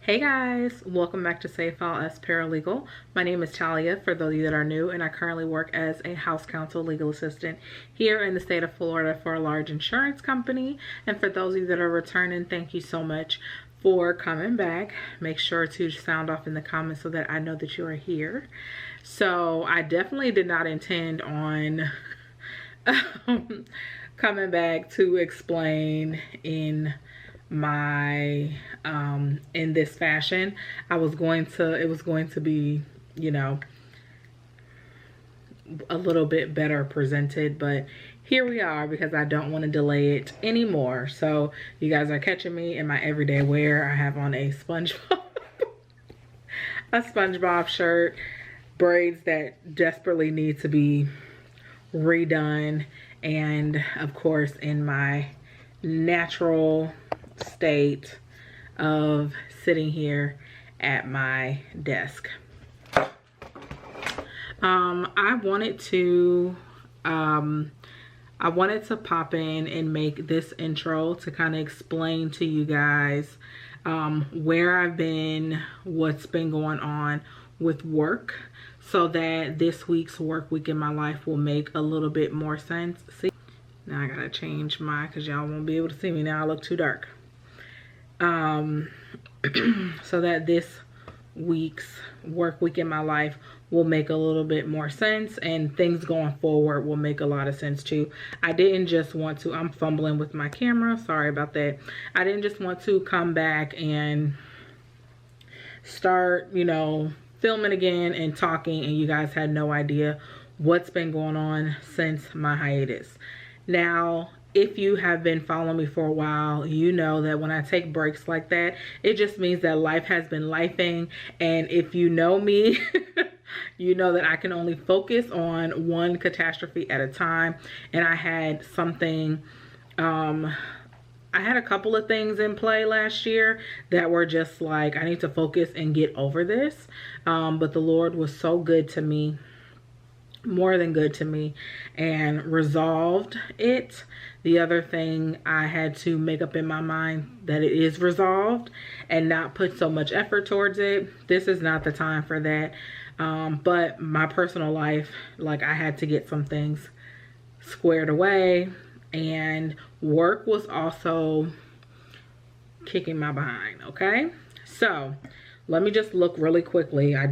Hey guys, welcome back to Safe File as Paralegal. My name is Talia for those of you that are new, and I currently work as a house counsel legal assistant here in the state of Florida for a large insurance company. And for those of you that are returning, thank you so much for coming back. Make sure to sound off in the comments so that I know that you are here. So I definitely did not intend on coming back to explain in my in this fashion. It was going to be, you know, a little bit better presented, but here we are because I don't want to delay it anymore. So you guys are catching me in my everyday wear. I have on a SpongeBob shirt, braids that desperately need to be redone, and of course in my natural state of sitting here at my desk. I wanted to pop in and make this intro to kind of explain to you guys where I've been, what's been going on with work, so that this week's work week in my life will make a little bit more sense. See, now I gotta change mine because y'all won't be able to see me now. I look too dark. So that this week's work week in my life will make a little bit more sense, and things going forward will make a lot of sense too. I didn't just want to, I'm fumbling with my camera, sorry about that. I didn't just want to come back and start, you know, filming again and talking and you guys had no idea what's been going on since my hiatus. Now, if you have been following me for a while, you know that when I take breaks like that, it just means that life has been lifing. And if you know me, you know that I can only focus on one catastrophe at a time. And I had something, I had a couple of things in play last year that were just like, I need to focus and get over this. But the Lord was so good to me, more than good to me, and resolved it. The other thing, I had to make up in my mind that it is resolved and not put so much effort towards it. This is not the time for that. But my personal life, like, I had to get some things squared away, and work was also kicking my behind. Okay, so let me just look really quickly. I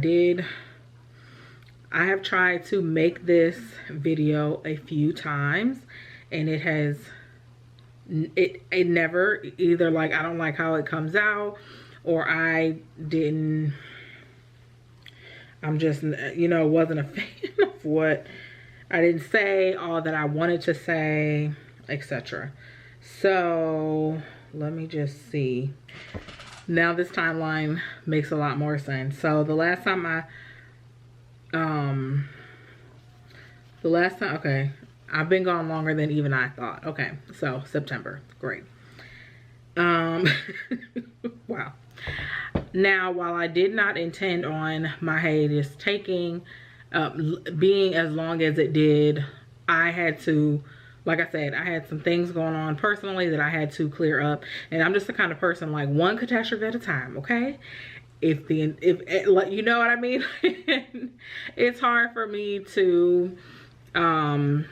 have tried to make this video a few times, and it never, either like I don't like how it comes out, or I'm just, you know, wasn't a fan of what I didn't say, all that I wanted to say, etc. So let me just see. Now this timeline makes a lot more sense. So the last time okay, I've been gone longer than even I thought. Okay, so September, great. Wow. Now, while I did not intend on my hiatus being as long as it did, I had to, like I said, I had some things going on personally that I had to clear up, and I'm just the kind of person, like, one catastrophe at a time. Okay, if you know what I mean. It's hard for me to come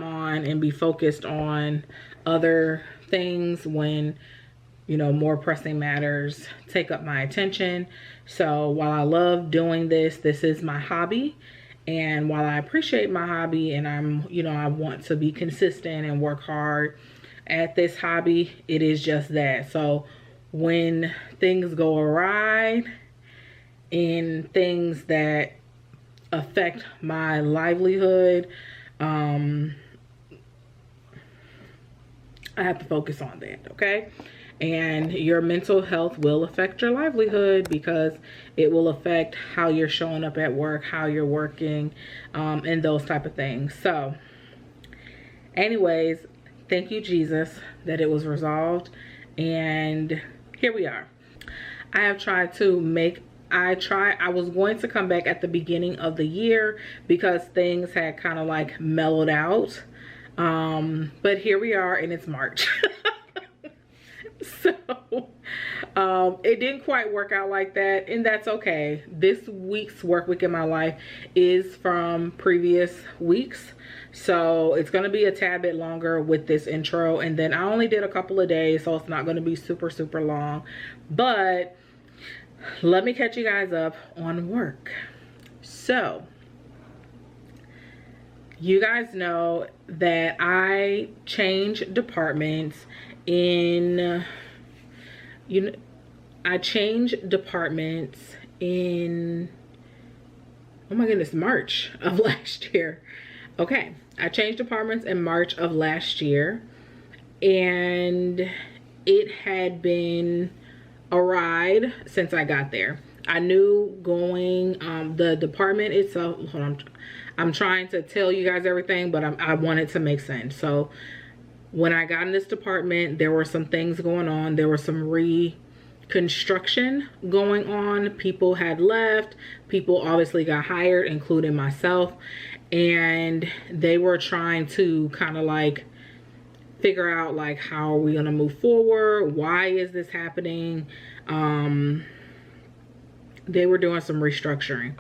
on and be focused on other things when, you know, more pressing matters take up my attention. So while I love doing this, this is my hobby. And while I appreciate my hobby, and I want to be consistent and work hard at this hobby, it is just that. So when things go awry in things that affect my livelihood, I have to focus on that. Okay, and your mental health will affect your livelihood because it will affect how you're showing up at work, how you're working, and those type of things. So anyways, thank you, Jesus, that it was resolved, and here we are. I have tried to make, I was going to come back at the beginning of the year because things had kind of like mellowed out. But here we are, and it's March. So it didn't quite work out like that, and that's okay. This week's work week in my life is from previous weeks, so it's going to be a tad bit longer with this intro, and then I only did a couple of days, so it's not going to be super long. But let me catch you guys up on work. So you guys know that I changed departments in, I changed departments in, oh my goodness, March of last year. Okay, I changed departments in March of last year, and it had been a ride since I got there. I knew going, the department itself, hold on, I'm trying to tell you guys everything, but I want it to make sense. So when I got in this department, there were some things going on. There was some reconstruction going on. People had left. People obviously got hired, including myself. And they were trying to kind of like figure out like, how are we going to move forward? Why is this happening? They were doing some restructuring.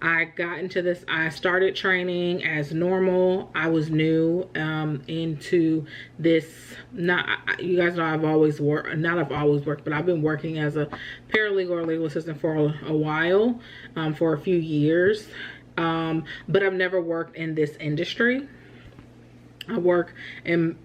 I got into this, I started training as normal. I was new into this, you guys know I've always worked, but I've been working as a paralegal or legal assistant for a while, for a few years. But I've never worked in this industry. I work in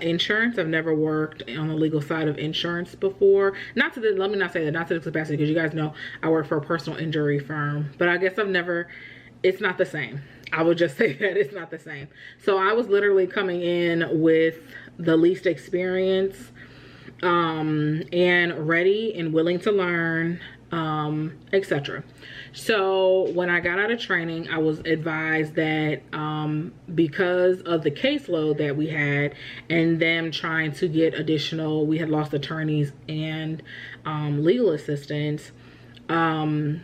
insurance. I've never worked on the legal side of insurance before. Let me not say that, not to this capacity, because you guys know I work for a personal injury firm, but I guess it's not the same. I would just say that it's not the same. So I was literally coming in with the least experience, and ready and willing to learn, etc. So when I got out of training, I was advised that because of the caseload that we had and them trying to get additional, we had lost attorneys and legal assistants, I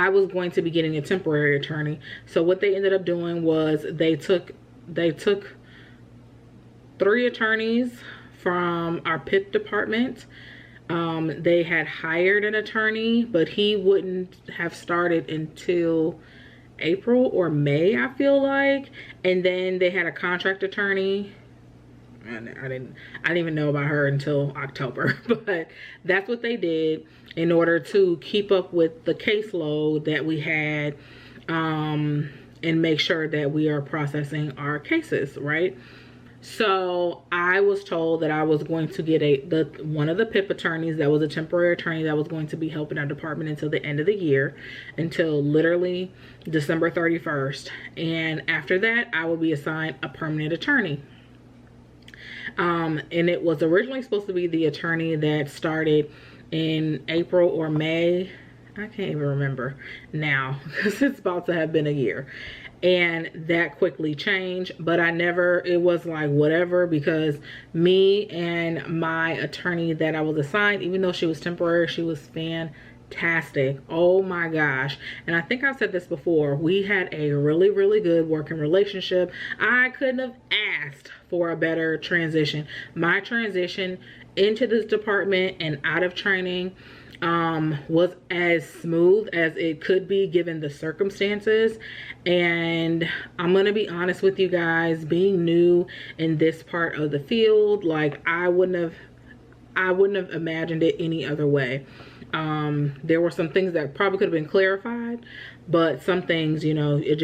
was going to be getting a temporary attorney. So what they ended up doing was they took 3 attorneys from our PIP department. They had hired an attorney, but he wouldn't have started until April or May, I feel like. And then they had a contract attorney, and I didn't even know about her until October. But that's what they did in order to keep up with the caseload that we had, and make sure that we are processing our cases, right? So I was told that I was going to get one of the PIP attorneys that was a temporary attorney that was going to be helping our department until the end of the year, until literally December 31st. And after that, I will be assigned a permanent attorney. And it was originally supposed to be the attorney that started in April or May. I can't even remember now, because it's about to have been a year. And that quickly changed, but it was like whatever, because me and my attorney that I was assigned, even though she was temporary, she was fantastic. Oh my gosh. And I think I've said this before, we had a really good working relationship. I couldn't have asked for a better transition. My transition into this department and out of training was as smooth as it could be given the circumstances. And I'm gonna be honest with you guys, being new in this part of the field, like I wouldn't have imagined it any other way. There were some things that probably could have been clarified, but some things, you know, you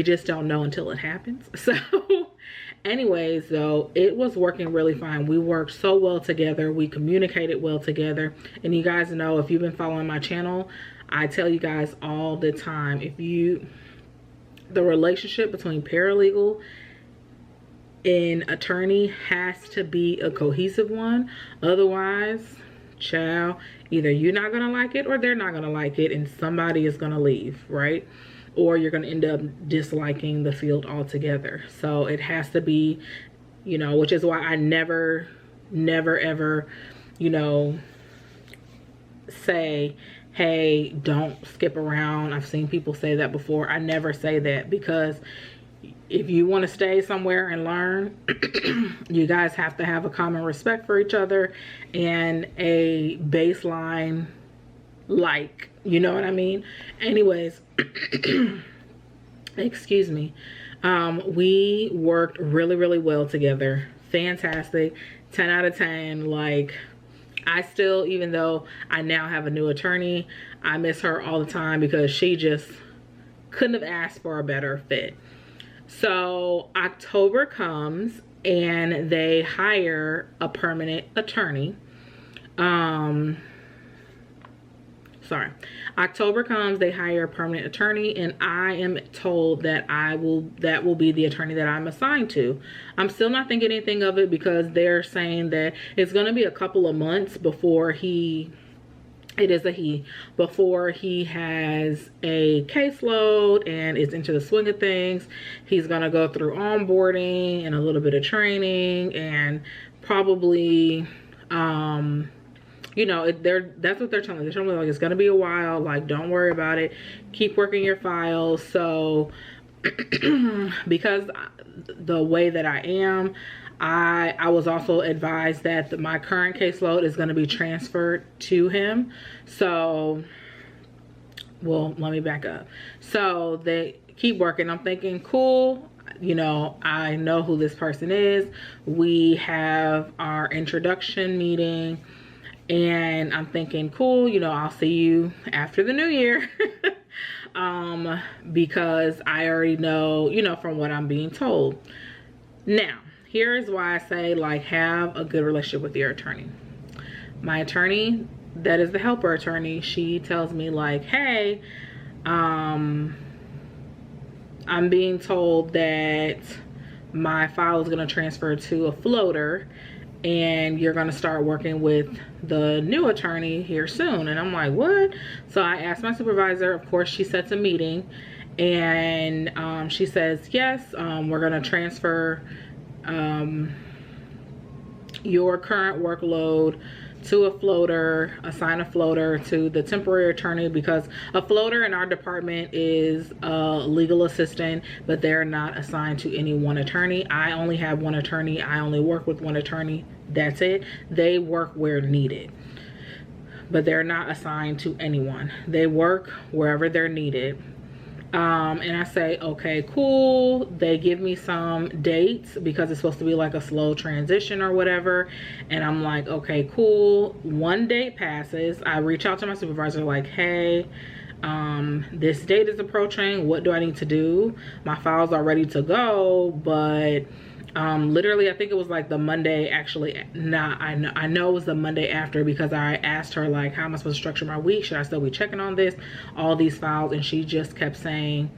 just don't know until it happens. So anyways, though, it was working really fine. We worked so well together. We communicated well together. And you guys know, if you've been following my channel, I tell you guys all the time, the relationship between paralegal and attorney has to be a cohesive one. Otherwise, child, either you're not gonna like it or they're not gonna like it, and somebody is gonna leave, right? Or you're going to end up disliking the field altogether. So it has to be, you know, which is why I never ever, you know, say, hey, don't skip around. I've seen people say that before. I never say that, because if you want to stay somewhere and learn, you guys have to have a common respect for each other and a baseline, like, you know what I mean? Anyways, excuse me. We worked really, really well together. Fantastic. 10 out of 10. Like, I still, even though I now have a new attorney, I miss her all the time because she just couldn't have asked for a better fit. So October comes and they hire a permanent attorney. October comes, they hire a permanent attorney, and I am told that that will be the attorney that I'm assigned to. I'm still not thinking anything of it because they're saying that it's going to be a couple of months before before he has a caseload and is into the swing of things. He's going to go through onboarding and a little bit of training, and probably you know, that's what they're telling me. They're telling me, like, it's going to be a while. Like, don't worry about it. Keep working your files. So because the way that I am, I was also advised that my current caseload is going to be transferred to him. So, well, let me back up. So they keep working. I'm thinking, cool. You know, I know who this person is. We have our introduction meeting. And I'm thinking, cool, you know, I'll see you after the new year. Because I already know, you know, from what I'm being told. Now, here is why I say, like, have a good relationship with your attorney. My attorney, that is the helper attorney, she tells me, like, hey, I'm being told that my file is going to transfer to a floater, and you're going to start working with the new attorney here soon. And I'm like, what? So I asked my supervisor. Of course, she sets a meeting, and she says, yes, we're going to transfer your current workload to a floater, assign a floater to the temporary attorney, because a floater in our department is a legal assistant, but they're not assigned to any one attorney. I only have one attorney. I only work with one attorney. That's it. They work where needed, but they're not assigned to anyone. They work wherever they're needed. And I say, okay, cool. They give me some dates because it's supposed to be like a slow transition or whatever. And I'm like, okay, cool. One date passes. I reach out to my supervisor like, hey, this date is approaching. What do I need to do? My files are ready to go, but literally I think it was like the Monday, actually I know it was the Monday after, because I asked her, like, how am I supposed to structure my week? Should I still be checking on this, all these files? And she just kept saying,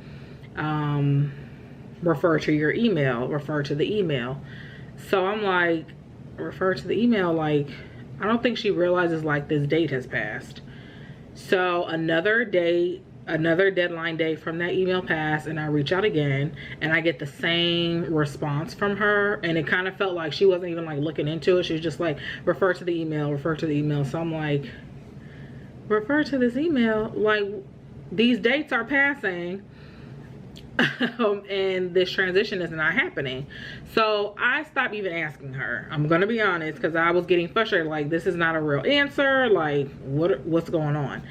refer to your email, refer to the email. So I'm like, refer to the email? Like, I don't think she realizes, like, this date has passed. So another deadline day from that email passed, and I reach out again, and I get the same response from her, and it kind of felt like she wasn't even, like, looking into it. She was just like, refer to the email, refer to the email. So I'm like, refer to this email? Like, these dates are passing and this transition is not happening. So I stopped even asking her. I'm gonna be honest, because I was getting frustrated. Like, this is not a real answer. Like, what's going on?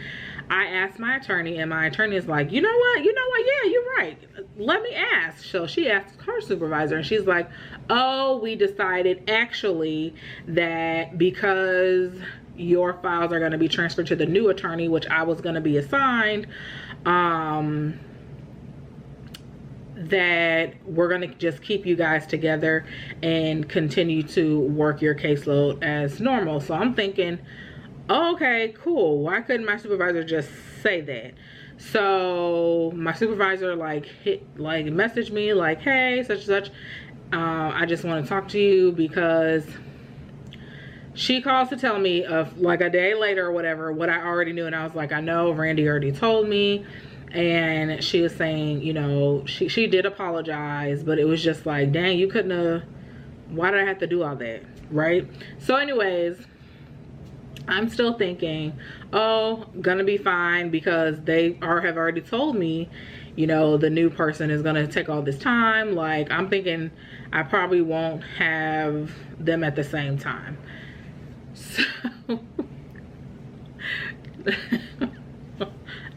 I asked my attorney, and my attorney is like, you know what, yeah, you're right, let me ask. So she asked her supervisor, and she's like, oh, we decided actually that because your files are going to be transferred to the new attorney, which I was going to be assigned, that we're going to just keep you guys together and continue to work your caseload as normal. So I'm thinking, oh, okay, cool. Why couldn't my supervisor just say that? So my supervisor messaged me like, hey, such and such, I just want to talk to you, because she calls to tell me of like a day later or whatever what I already knew. And I was like, I know Randy already told me. And she was saying, you know, she did apologize, but it was just like, dang, you couldn't have, why did I have to do all that, right? So anyways, I'm still thinking, oh, gonna be fine, because they have already told me you know, the new person is gonna take all this time. Like, I'm thinking I probably won't have them at the same time. So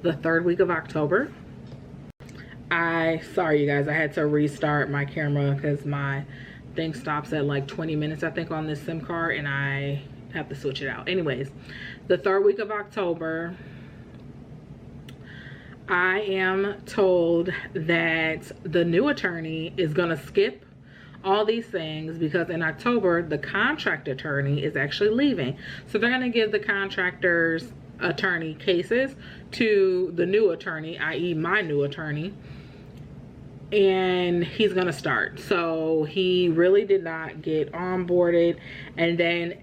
the third week of October, sorry you guys, I had to restart my camera because my thing stops at like 20 minutes I think on this SIM card, and I have to switch it out. Anyways, the third week of October, I am told that the new attorney is gonna skip all these things because in October the contract attorney is actually leaving. So they're gonna give the contractor's attorney cases to the new attorney, i.e. my new attorney, and he's gonna start. So he really did not get onboarded, and then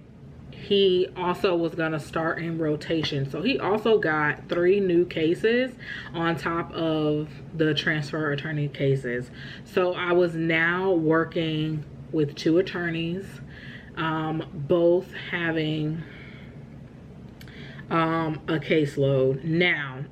he also was gonna start in rotation. So he also got 3 new cases on top of the transfer attorney cases. So I was now working with 2 attorneys, both having a caseload. Now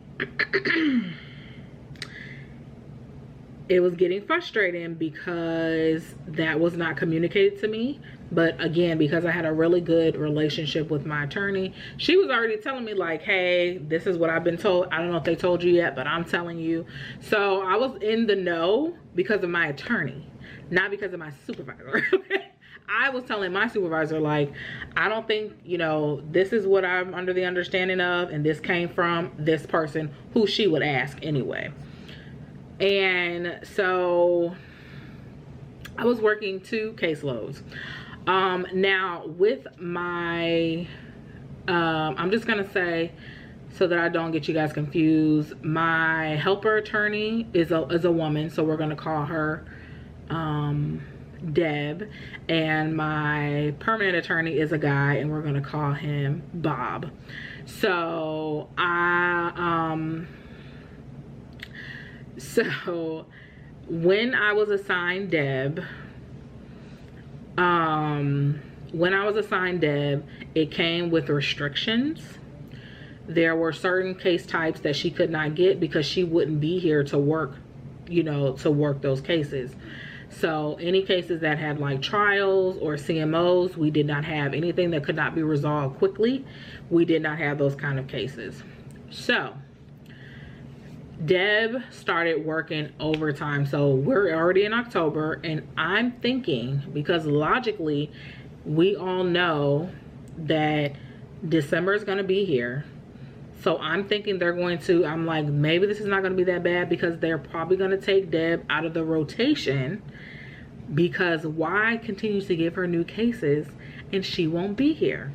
it was getting frustrating because that was not communicated to me. But again, because I had a really good relationship with my attorney, she was already telling me like, hey, this is what I've been told. I don't know if they told you yet, but I'm telling you. So I was in the know because of my attorney, not because of my supervisor. I was telling my supervisor, like, I don't think, you know, this is what I'm under the understanding of, and this came from this person who she would ask anyway. And so I was working 2 caseloads. Now with my, I'm just gonna say, so that I don't get you guys confused, my helper attorney is a woman, so we're gonna call her Deb, and my permanent attorney is a guy, and we're gonna call him Bob. So so when I was assigned Deb, it came with restrictions. There were certain case types that she could not get because she wouldn't be here to work, you know, to work those cases. So any cases that had like trials or CMOs, we did not have. Anything that could not be resolved quickly, we did not have those kind of cases. So Deb started working overtime. So we're already in October, and I'm thinking, because logically we all know that December is going to be here. So I'm thinking they're going to, I'm like, maybe this is not going to be that bad, because they're probably going to take Deb out of the rotation, because Y continues to give her new cases and she won't be here.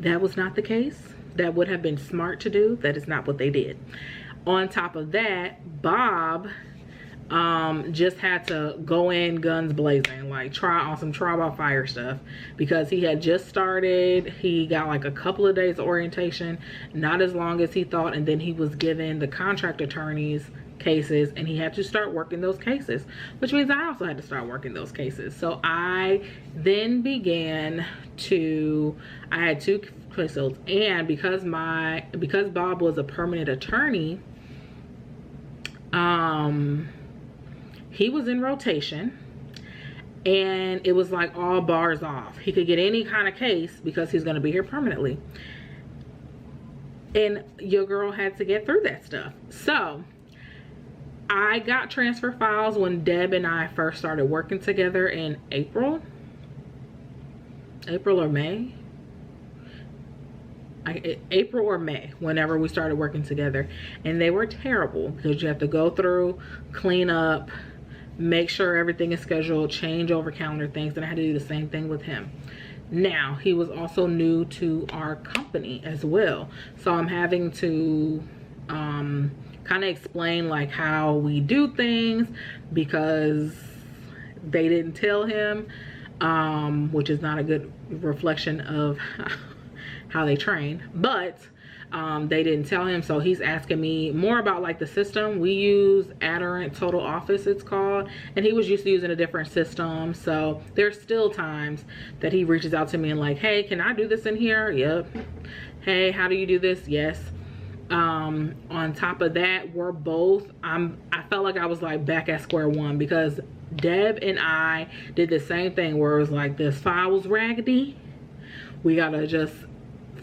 That was not the case. That would have been smart to do. That is not what they did. On top of that, Bob just had to go in guns blazing, like try on some trial by fire stuff, because he had just started. He got like a couple of days of orientation, not as long as he thought, and then he was given the contract attorney's cases, and he had to start working those cases, which means I also had to start working those cases. So I then began to, I had 2 cases, and because Bob was a permanent attorney, he was in rotation, and it was like all bars off. He could get any kind of case because he's going to be here permanently, and your girl had to get through that stuff. So I got transfer files when Deb and I first started working together in April or May. April or May, whenever we started working together, and they were terrible because you have to go through, clean up, make sure everything is scheduled, change over calendar things, and I had to do the same thing with him. Now he was also new to our company as well, so I'm having to kind of explain like how we do things, because they didn't tell him, which is not a good reflection of how they train, but they didn't tell him. So he's asking me more about like the system we use, Adherent Total Office it's called, and he was used to using a different system. So there's still times that he reaches out to me and like, hey, can I do this in here? Yep. Hey, how do you do this? Yes. On top of that, I felt like I was like back at square one, because Deb and I did the same thing where it was like, this file was raggedy, we gotta just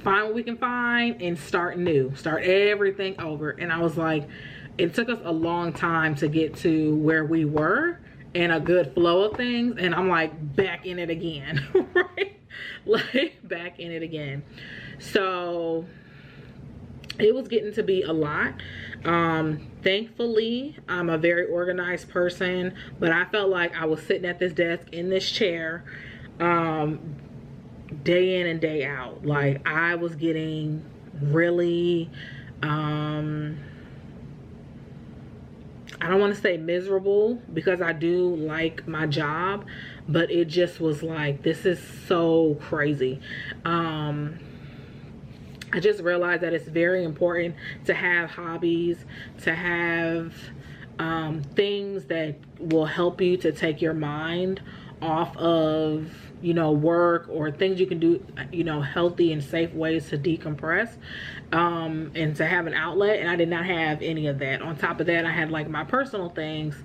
find what we can find and start new, start everything over. And I was like, it took us a long time to get to where we were and a good flow of things, and I'm like back in it again. Right, like back in it again. So it was getting to be a lot. Thankfully, I'm a very organized person, but I felt like I was sitting at this desk in this chair day in and day out. Like, I was getting really I don't want to say miserable, because I do like my job, but it just was like, this is so crazy. I just realized that it's very important to have hobbies, to have things that will help you to take your mind off of, you know, work, or things you can do, you know, healthy and safe ways to decompress, and to have an outlet. And I did not have any of that. On top of that, I had like my personal things,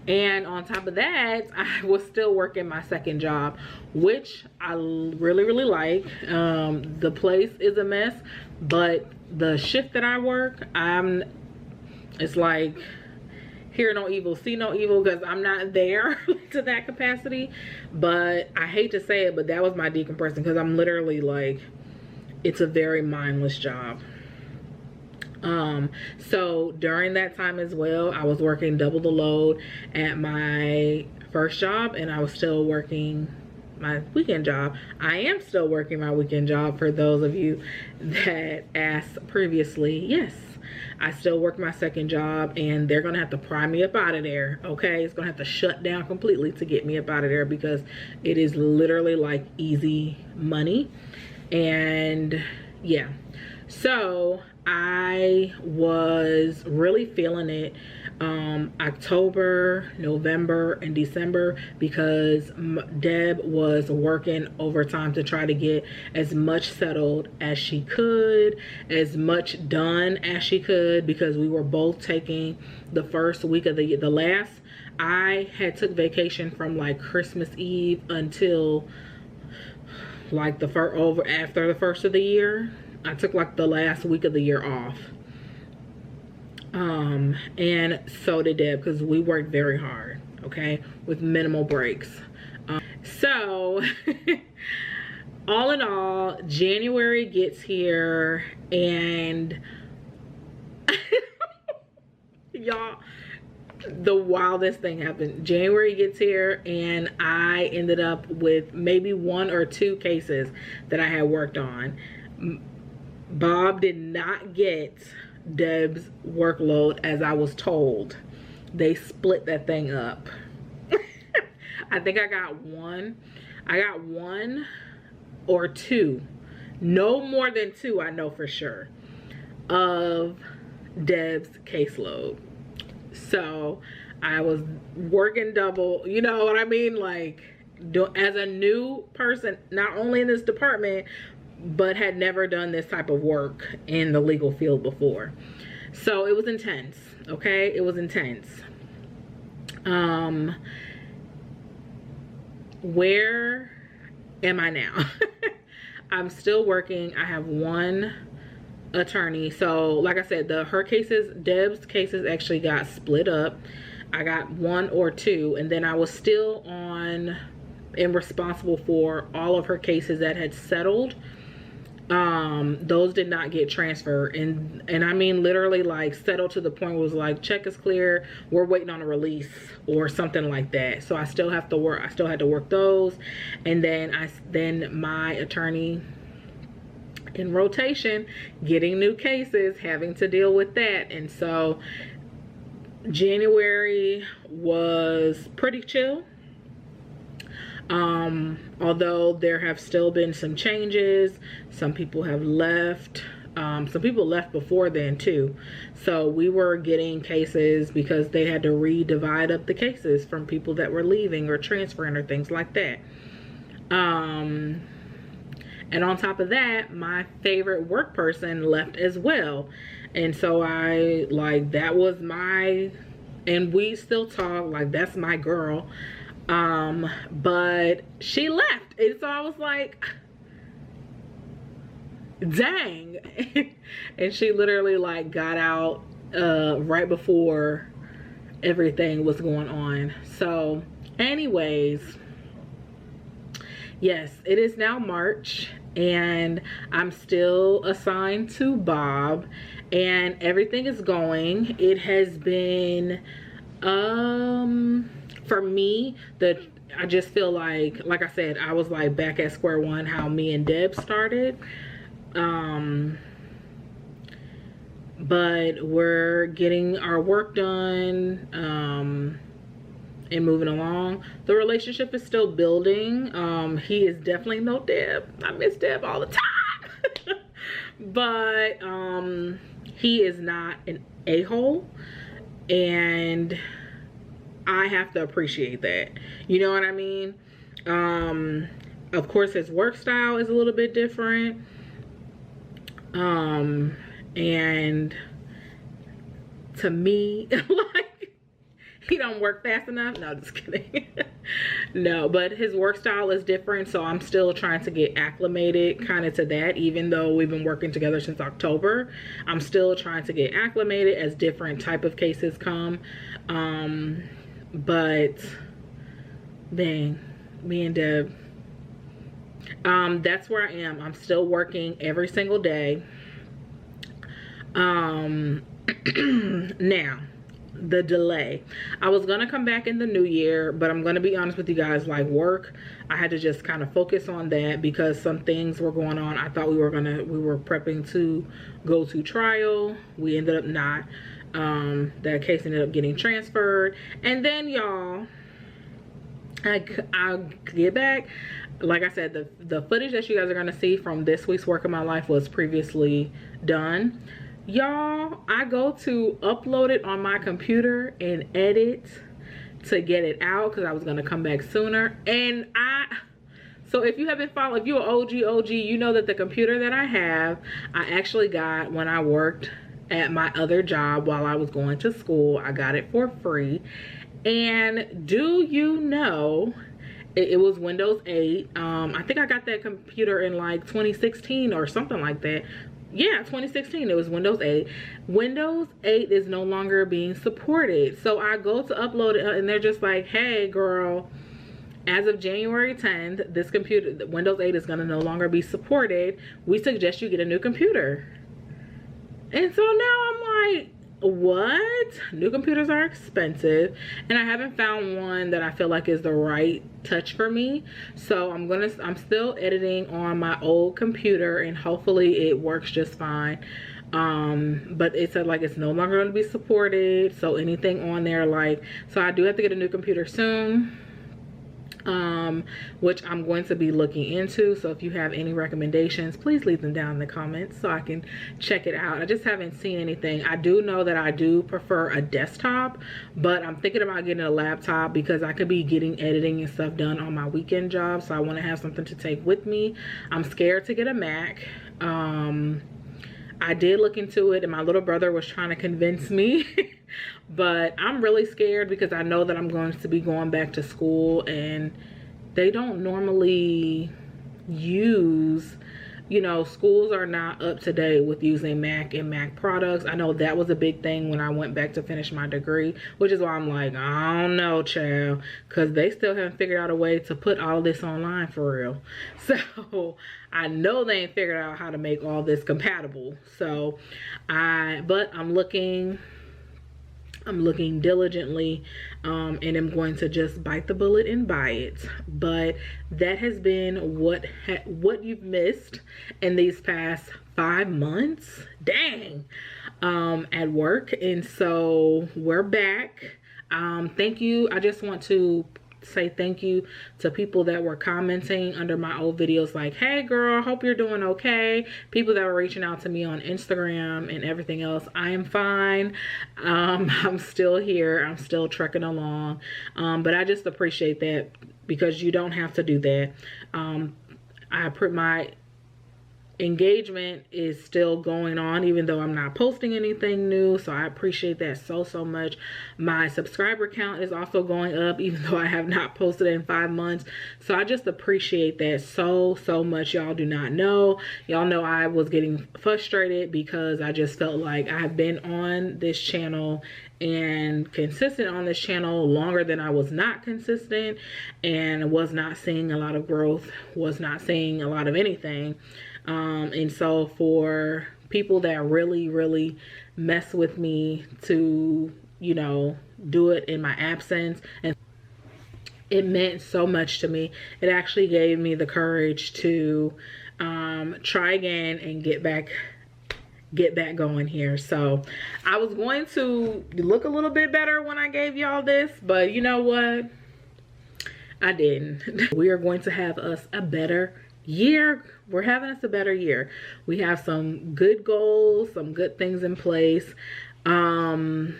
and on top of that, I was still working my second job, which I really like. The place is a mess, but the shift that I work, it's like, hear no evil, see no evil, because I'm not there to that capacity. But I hate to say it, but that was my decompressing, because I'm literally like, it's a very mindless job. So during that time as well, I was working double the load at my first job, and I was still working my weekend job. I am still working my weekend job, for those of you that asked previously. Yes, I still work my second job, and they're gonna have to pry me up out of there. Okay, it's gonna have to shut down completely to get me up out of there, because it is literally like easy money. And yeah, so I was really feeling it October, November, and December, because Deb was working overtime to try to get as much settled as she could, as much done as she could, because we were both taking the first week of the last. I had took vacation from like Christmas Eve until like after the first of the year. I took like the last week of the year off. And so did Deb, because we worked very hard, okay, with minimal breaks. So all in all, January gets here, and y'all, the wildest thing happened. January gets here, and I ended up with maybe 1 or 2 cases that I had worked on. Bob did not get Deb's workload as I was told. They split that thing up. I think I got one or 2, no more than 2, I know for sure, of Deb's caseload. So I was working double, you know what I mean? Like, as a new person, not only in this department, but had never done this type of work in the legal field before. So it was intense, okay? It was intense. Where am I now? I'm still working. I have 1 attorney. So like I said, Deb's cases actually got split up. I got 1 or 2, and then I was still on and responsible for all of her cases that had settled. Those did not get transferred, and I mean literally like settled to the point where it was like, check is clear, we're waiting on a release or something like that. So I still had to work those. And then my attorney in rotation, getting new cases, having to deal with that. And so January was pretty chill. Although there have still been some changes. Some people have left. Some people left before then too. So we were getting cases because they had to redivide up the cases from people that were leaving or transferring or things like that. And on top of that, my favorite work person left as well. And so I, like, that was my, and we still talk, like, that's my girl. But she left, and so I was like, dang. And she literally, like, got out right before everything was going on. So anyways, yes, it is now March, and I'm still assigned to Bob, and everything is going. It has been for me, I just feel like I said, I was like back at square one, how me and Deb started. But we're getting our work done, and moving along. The relationship is still building. He is definitely no Deb. I miss Deb all the time. But he is not an a-hole, and I have to appreciate that. You know what I mean? Of course, his work style is a little bit different. And to me, like, he don't work fast enough. No, just kidding. No, but his work style is different, so I'm still trying to get acclimated kind of to that. Even though we've been working together since October, I'm still trying to get acclimated as different type of cases come. But dang, me and Deb, that's where I am. I'm still working every single day. Now, the delay. I was gonna come back in the new year, but I'm gonna be honest with you guys, like, work, I had to just kind of focus on that because some things were going on. I thought we were prepping to go to trial. We ended up not. That case ended up getting transferred, and then y'all, I'll get back. Like I said, the footage that you guys are gonna see from this week's Work of My Life was previously done. Y'all, I go to upload it on my computer and edit to get it out because I was gonna come back sooner. And so if you haven't followed, if you're an OG, you know that the computer that I have, I actually got when I worked at my other job while I was going to school. I got it for free. And do you know, it was Windows 8. I think I got that computer in like 2016 or something like that. Yeah, 2016. It was Windows 8. Windows 8 is no longer being supported. So I go to upload it, and they're just like, hey girl, as of January 10th, this computer, Windows 8, is going to no longer be supported. We suggest you get a new computer. And so now I'm like, what? New computers are expensive, and I haven't found one that I feel like is the right touch for me. So I'm still editing on my old computer, and hopefully it works just fine. But it said like it's no longer going to be supported, so anything on there, like, so I do have to get a new computer soon, which I'm going to be looking into. So if you have any recommendations, please leave them down in the comments so I can check it out. I just haven't seen anything. I do know that I do prefer a desktop, but I'm thinking about getting a laptop because I could be getting editing and stuff done on my weekend job, so I want to have something to take with me. I'm scared to get a Mac. I did look into it, and my little brother was trying to convince me but I'm really scared because I know that I'm going to be going back to school, and they don't normally use, you know, schools are not up to date with using Mac and Mac products. I know that was a big thing when I went back to finish my degree, which is why I'm like, I don't know, child, because they still haven't figured out a way to put all this online for real. So I know they ain't figured out how to make all this compatible. So but I'm looking diligently, and I'm going to just bite the bullet and buy it. But that has been what you've missed in these past 5 months, dang, at work. And so we're back. Thank you. I just want to say thank you to people that were commenting under my old videos like, hey girl, hope you're doing okay. People that were reaching out to me on Instagram and everything else. I am fine. I'm still here. I'm still trekking along. But I just appreciate that because you don't have to do that. engagement is still going on, even though I'm not posting anything new. So I appreciate that so much. My subscriber count is also going up, even though I have not posted in 5 months. So I just appreciate that so much. Y'all do not know. Y'all know I was getting frustrated because I just felt like I have been on this channel and consistent on this channel longer than I was not consistent, and was not seeing a lot of growth, was not seeing a lot of anything. And so for people that really mess with me to, you know, do it in my absence, and it meant so much to me. It actually gave me the courage to try again and get back going here. So I was going to look a little bit better when I gave y'all this, but you know what? I didn't. We are going to have us a better year. We're having us a better year. We have some good goals, some good things in place. I'm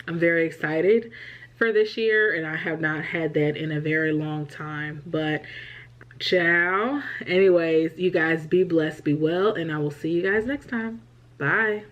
very excited for this year, and I have not had that in a very long time. But ciao. Anyways, you guys be blessed, be well, and I will see you guys next time. Bye.